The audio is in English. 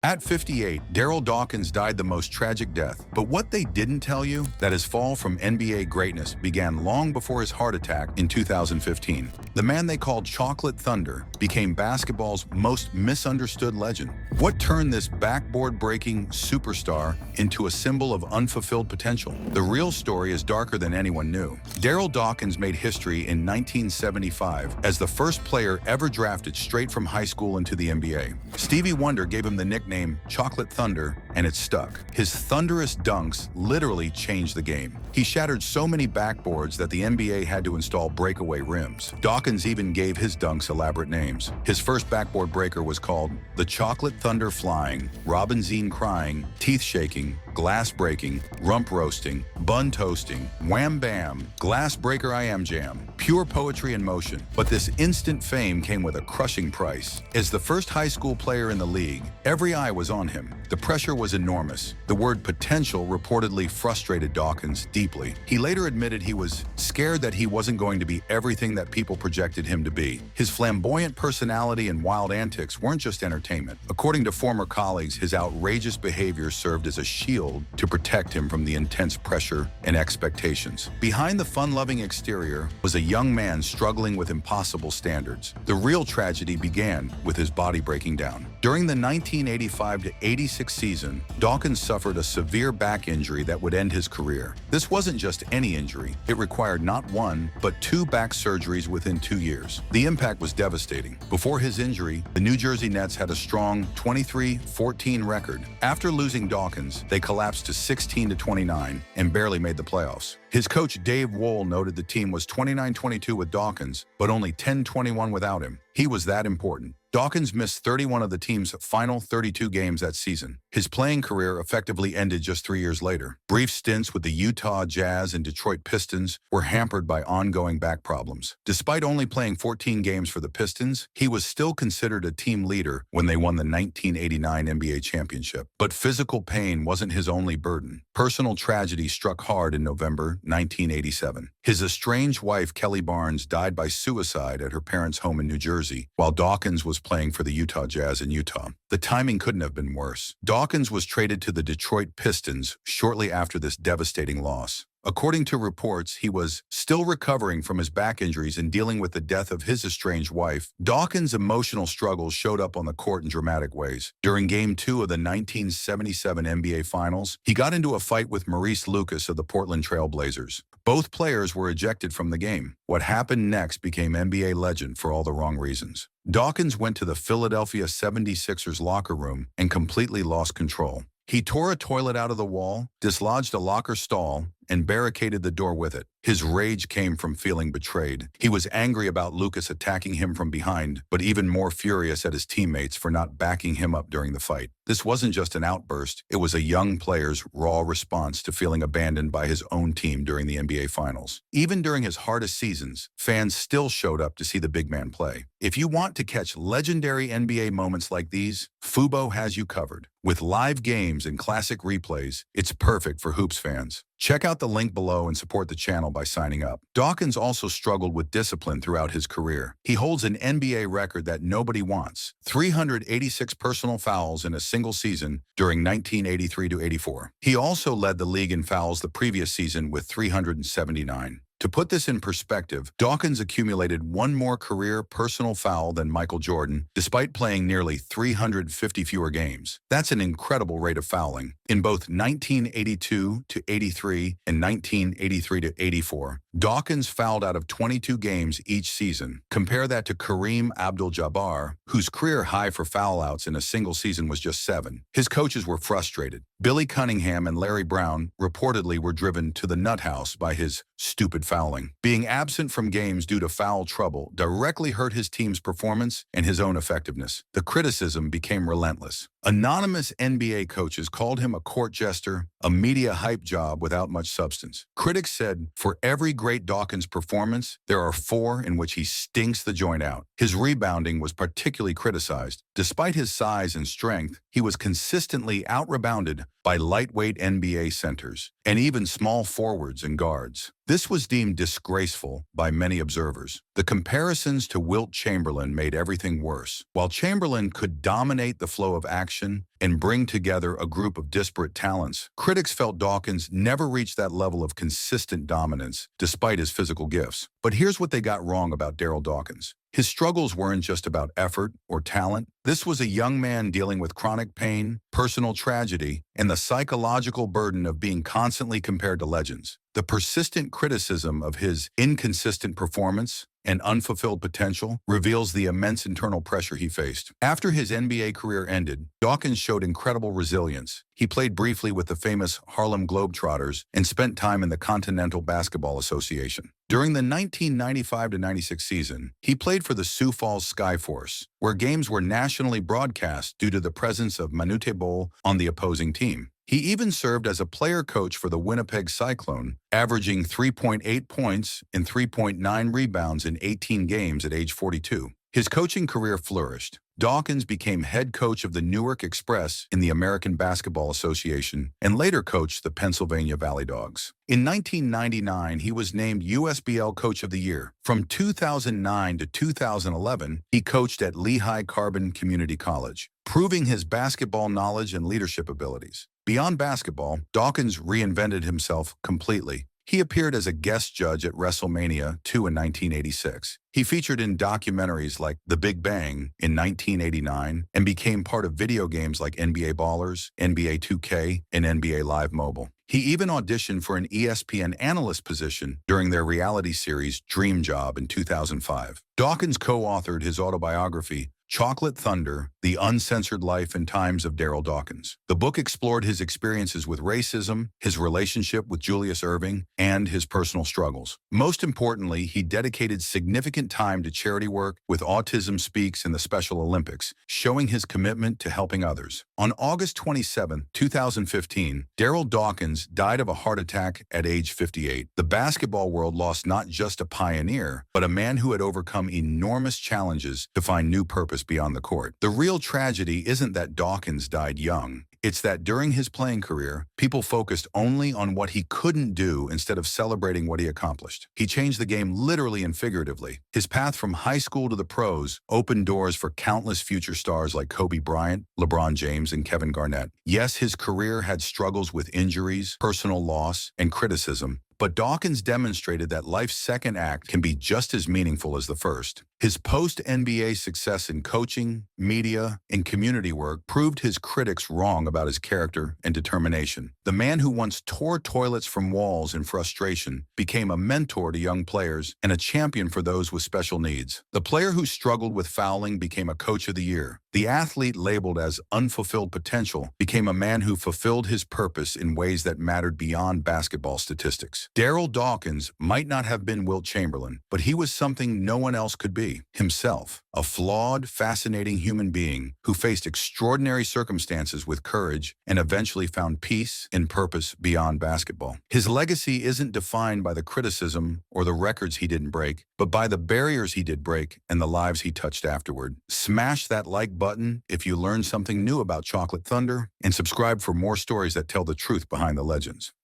At 58, Darryl Dawkins died the most tragic death. But what they didn't tell you, that his fall from NBA greatness began long before his heart attack in 2015. The man they called Chocolate Thunder became basketball's most misunderstood legend. What turned this backboard-breaking superstar into a symbol of unfulfilled potential? The real story is darker than anyone knew. Darryl Dawkins made history in 1975 as the first player ever drafted straight from high school into the NBA. Stevie Wonder gave him the nickname Chocolate Thunder, and it stuck. His thunderous dunks literally changed the game. He shattered so many backboards that the NBA had to install breakaway rims. Dawkins even gave his dunks elaborate names. His first backboard breaker was called the Chocolate Thunder Flying, Robin Zine Crying, Teeth Shaking, Glass Breaking, Rump Roasting, Bun Toasting, Wham Bam, Glass Breaker I Am Jam, pure poetry in motion. But this instant fame came with a crushing price. As the first high school player in the league, every eye was on him. The pressure was enormous. The word potential reportedly frustrated Dawkins deeply. He later admitted he was scared that he wasn't going to be everything that people projected him to be. His flamboyant personality and wild antics weren't just entertainment. According to former colleagues, his outrageous behavior served as a shield to protect him from the intense pressure and expectations. Behind the fun-loving exterior was a young man struggling with impossible standards. The real tragedy began with his body breaking down. During the 1985-86 season, Dawkins suffered a severe back injury that would end his career. This wasn't just any injury. It required not one, but two back surgeries within 2 years. The impact was devastating. Before his injury, the New Jersey Nets had a strong 23-14 record. After losing Dawkins, they collapsed to 16-29 and barely made the playoffs. His coach Dave Wohl noted the team was 29-22 with Dawkins, but only 10-21 without him. He was that important. Dawkins missed 31 of the team's final 32 games that season. His playing career effectively ended just 3 years later. Brief stints with the Utah Jazz and Detroit Pistons were hampered by ongoing back problems. Despite only playing 14 games for the Pistons, he was still considered a team leader when they won the 1989 NBA championship. But physical pain wasn't his only burden. Personal tragedy struck hard in November 1987. His estranged wife, Kelly Barnes, died by suicide at her parents' home in New Jersey, while Dawkins was playing for the Utah Jazz in Utah. The timing couldn't have been worse. Dawkins was traded to the Detroit Pistons shortly after this devastating loss. According to reports, he was still recovering from his back injuries and dealing with the death of his estranged wife. Dawkins' emotional struggles showed up on the court in dramatic ways. During Game 2 of the 1977 NBA Finals, he got into a fight with Maurice Lucas of the Portland Trail Blazers. Both players were ejected from the game. What happened next became NBA legend for all the wrong reasons. Dawkins went to the Philadelphia 76ers locker room and completely lost control. He tore a toilet out of the wall, dislodged a locker stall, and barricaded the door with it. His rage came from feeling betrayed. He was angry about Lucas attacking him from behind, but even more furious at his teammates for not backing him up during the fight. This wasn't just an outburst, it was a young player's raw response to feeling abandoned by his own team during the NBA Finals. Even during his hardest seasons, fans still showed up to see the big man play. If you want to catch legendary NBA moments like these, Fubo has you covered. With live games and classic replays, it's perfect for hoops fans. Check out the link below and support the channel by signing up. Dawkins also struggled with discipline throughout his career. He holds an NBA record that nobody wants: 386 personal fouls in a single season during 1983-84. He also led the league in fouls the previous season with 379. To put this in perspective, Dawkins accumulated one more career personal foul than Michael Jordan, despite playing nearly 350 fewer games. That's an incredible rate of fouling. In both 1982-83 and 1983-84, Dawkins fouled out of 22 games each season. Compare that to Kareem Abdul-Jabbar, whose career high for foul outs in a single season was just 7. His coaches were frustrated. Billy Cunningham and Larry Brown reportedly were driven to the nut house by his stupid fouling. Being absent from games due to foul trouble directly hurt his team's performance and his own effectiveness. The criticism became relentless. Anonymous NBA coaches called him a court jester, a media hype job without much substance. Critics said, for every great Dawkins performance, there are 4 in which he stinks the joint out. His rebounding was particularly criticized. Despite his size and strength, he was consistently out-rebounded by lightweight NBA centers and even small forwards and guards. This was deemed disgraceful by many observers. The comparisons to Wilt Chamberlain made everything worse. While Chamberlain could dominate the flow of action action and bring together a group of disparate talents. Critics felt Dawkins never reached that level of consistent dominance, despite his physical gifts. But here's what they got wrong about Darryl Dawkins. His struggles weren't just about effort or talent. This was a young man dealing with chronic pain, personal tragedy, and the psychological burden of being constantly compared to legends. The persistent criticism of his inconsistent performance and unfulfilled potential reveals the immense internal pressure he faced. After his NBA career ended, Dawkins showed incredible resilience. He played briefly with the famous Harlem Globetrotters and spent time in the Continental Basketball Association. During the 1995-96 season, he played for the Sioux Falls Skyforce, where games were nationally broadcast due to the presence of Manute Bol on the opposing team. He even served as a player coach for the Winnipeg Cyclone, averaging 3.8 points and 3.9 rebounds in 18 games at age 42. His coaching career flourished. Dawkins became head coach of the Newark Express in the American Basketball Association and later coached the Pennsylvania Valley Dogs. In 1999, he was named USBL Coach of the Year. From 2009 to 2011, he coached at Lehigh Carbon Community College, proving his basketball knowledge and leadership abilities. Beyond basketball, Dawkins reinvented himself completely. He appeared as a guest judge at WrestleMania 2 in 1986. He featured in documentaries like The Big Bang in 1989 and became part of video games like NBA Ballers, NBA 2K, and NBA Live Mobile. He even auditioned for an ESPN analyst position during their reality series Dream Job in 2005. Dawkins co-authored his autobiography, Chocolate Thunder: The Uncensored Life and Times of Darryl Dawkins. The book explored his experiences with racism, his relationship with Julius Erving, and his personal struggles. Most importantly, he dedicated significant time to charity work with Autism Speaks and the Special Olympics, showing his commitment to helping others. On August 27, 2015, Darryl Dawkins died of a heart attack at age 58. The basketball world lost not just a pioneer, but a man who had overcome enormous challenges to find new purpose beyond the court. The real tragedy isn't that Dawkins died young. It's that during his playing career, people focused only on what he couldn't do instead of celebrating what he accomplished. He changed the game literally and figuratively. His path from high school to the pros opened doors for countless future stars like Kobe Bryant, LeBron James, and Kevin Garnett. Yes, his career had struggles with injuries, personal loss, and criticism, but Dawkins demonstrated that life's second act can be just as meaningful as the first. His post-NBA success in coaching, media, and community work proved his critics wrong about his character and determination. The man who once tore toilets from walls in frustration became a mentor to young players and a champion for those with special needs. The player who struggled with fouling became a coach of the year. The athlete labeled as unfulfilled potential became a man who fulfilled his purpose in ways that mattered beyond basketball statistics. Darryl Dawkins might not have been Wilt Chamberlain, but he was something no one else could be: himself, a flawed, fascinating human being who faced extraordinary circumstances with courage and eventually found peace and purpose beyond basketball. His legacy isn't defined by the criticism or the records he didn't break, but by the barriers he did break and the lives he touched afterward. Smash that like button if you learned something new about Chocolate Thunder, and subscribe for more stories that tell the truth behind the legends.